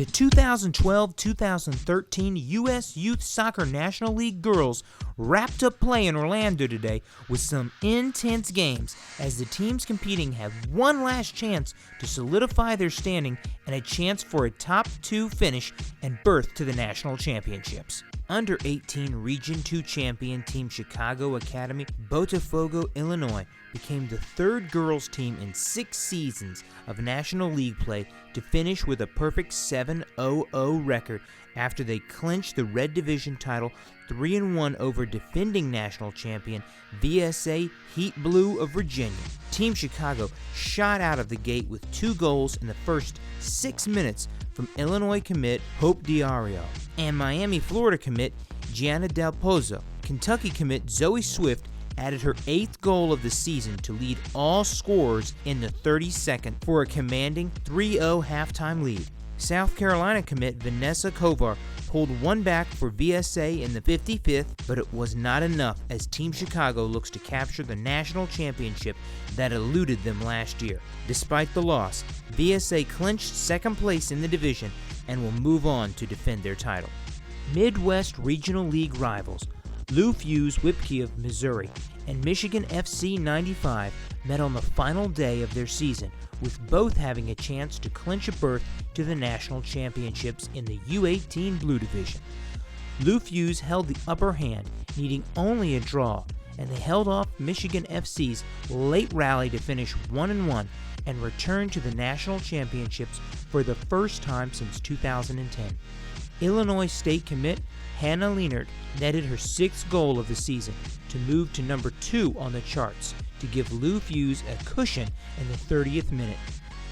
The 2012-2013 U.S. Youth Soccer National League girls wrapped up play in Orlando today with some intense games as the teams competing had one last chance to solidify their standing and a chance for a top 2 finish and berth to the national championships. Under 18 Region 2 champion Team Chicago Academy Botafogo, Illinois became the third girls team in 6 seasons of National League play to finish with a perfect 7-0-0 record after they clinched the Red Division title 3-1 over defending national champion VSA Heat Blue of Virginia. Team Chicago shot out of the gate with 2 goals in the first 6 minutes from Illinois commit Hope Diario and Miami, Florida commit Gianna Del Pozo. Kentucky commit Zoe Swift added her 8th goal of the season to lead all scorers in the 32nd for a commanding 3-0 halftime lead. South Carolina commit Vanessa Kovar pulled one back for VSA in the 55th, but it was not enough as Team Chicago looks to capture the national championship that eluded them last year. Despite the loss, VSA clinched second place in the division and will move on to defend their title. Midwest Regional League rivals Lou Fuse Whipkey of Missouri and Michigan FC 95 met on the final day of their season, with both having a chance to clinch a berth to the national championships in the U18 Blue Division. Lou Fuse held the upper hand, needing only a draw, and they held off Michigan FC's late rally to finish 1-1 and return to the national championships for the first time since 2010. Illinois State commit Hannah Leonard netted her 6th goal of the season to move to number 2 on the charts to give Lou Fuse a cushion in the 30th minute.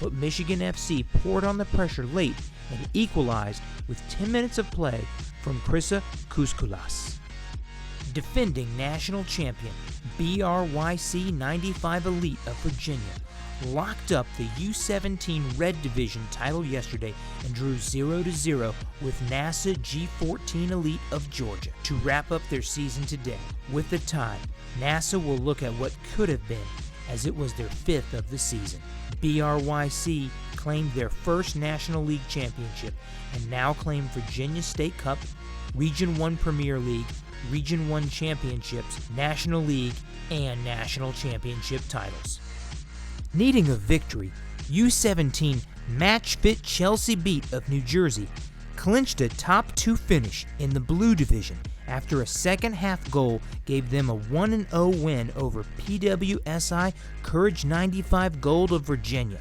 But Michigan FC poured on the pressure late and equalized with 10 minutes of play from Krista Kuskoulas. Defending national champion BRYC 95 Elite of Virginia locked up the U17 Red Division title yesterday and drew 0-0 with NASA G14 Elite of Georgia to wrap up their season today. With the tie, NASA will look at what could have been, as it was their 5th of the season. BRYC claimed their first National League championship and now claim Virginia State Cup, Region 1 Premier League, Region 1 Championships, National League, and National Championship titles. Needing a victory, U17 match-fit Chelsea Beat of New Jersey clinched a top 2 finish in the Blue Division after a second-half goal gave them a 1-0 win over PWSI Courage 95 Gold of Virginia.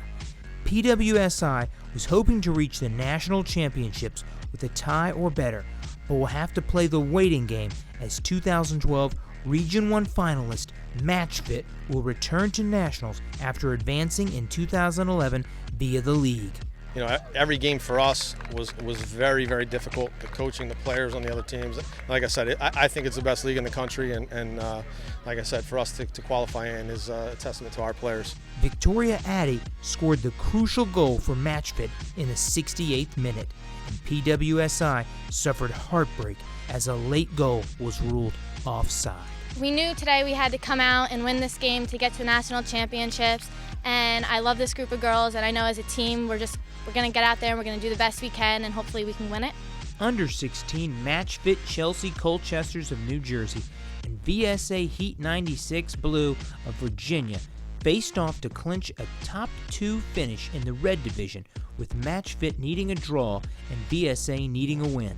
PWSI was hoping to reach the national championships with a tie or better, but will have to play the waiting game as 2012 Region 1 finalist Matchfit will return to nationals after advancing in 2011 via the league. You know, every game for us was very, very difficult. The coaching, the players on the other teams. Like I said, I think it's the best league in the country, and like I said, for us to qualify in is a testament to our players. Victoria Addy scored the crucial goal for Matchfit in the 68th minute, and PWSI suffered heartbreak as a late goal was ruled offside. We knew today we had to come out and win this game to get to national championships, and I love this group of girls, and I know as a team we're going to get out there and we're going to do the best we can, and hopefully we can win it. Under 16 match-fit Chelsea Colchesters of New Jersey and VSA Heat 96 Blue of Virginia faced off to clinch a top 2 finish in the Red Division, with match-fit needing a draw and VSA needing a win.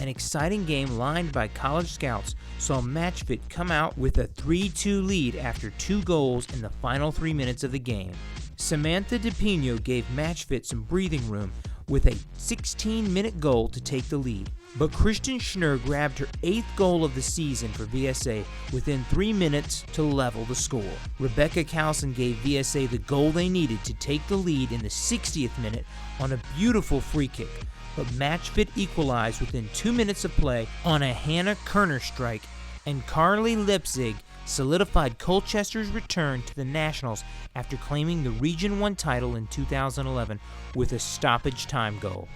An exciting game lined by college scouts saw Matchfit come out with a 3-2 lead after 2 goals in the final 3 minutes of the game. Samantha DePino gave Matchfit some breathing room with a 16-minute goal to take the lead, but Kristen Schnur grabbed her 8th goal of the season for VSA within 3 minutes to level the score. Rebecca Carlson gave VSA the goal they needed to take the lead in the 60th minute on a beautiful free kick, but Matchfit equalized within 2 minutes of play on a Hannah Kerner strike, and Carly Lipzig solidified Colchester's return to the Nationals after claiming the Region 1 title in 2011 with a stoppage time goal.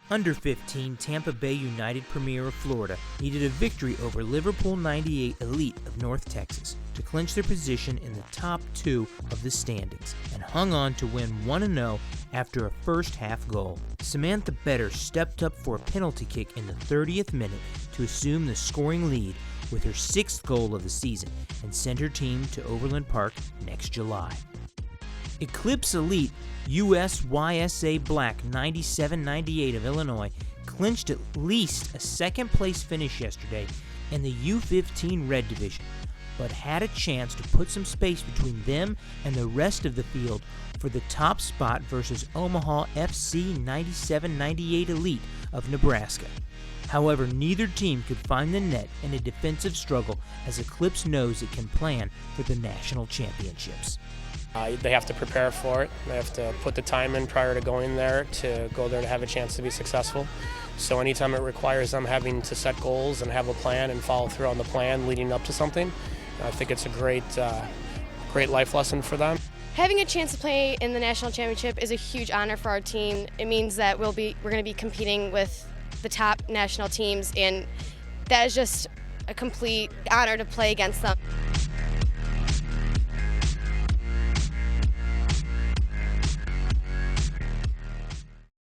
Under 15, Tampa Bay United Premier of Florida needed a victory over Liverpool 98 Elite of North Texas to clinch their position in the top 2 of the standings and hung on to win 1-0 after a first-half goal. Samantha Better stepped up for a penalty kick in the 30th minute to assume the scoring lead with her 6th goal of the season and send her team to Overland Park next July. Eclipse Elite USYSA Black 97-98 of Illinois clinched at least a second-place finish yesterday in the U15 Red Division, but had a chance to put some space between them and the rest of the field for the top spot versus Omaha FC 97-98 Elite of Nebraska. However, neither team could find the net in a defensive struggle as Eclipse knows it can plan for the national championships. They have to prepare for it. They have to put the time in prior to going there to go there to have a chance to be successful. So anytime it requires them having to set goals and have a plan and follow through on the plan leading up to something, I think it's a great life lesson for them. Having a chance to play in the national championship is a huge honor for our team. It means that we're going to be competing with the top national teams, and that is just a complete honor to play against them.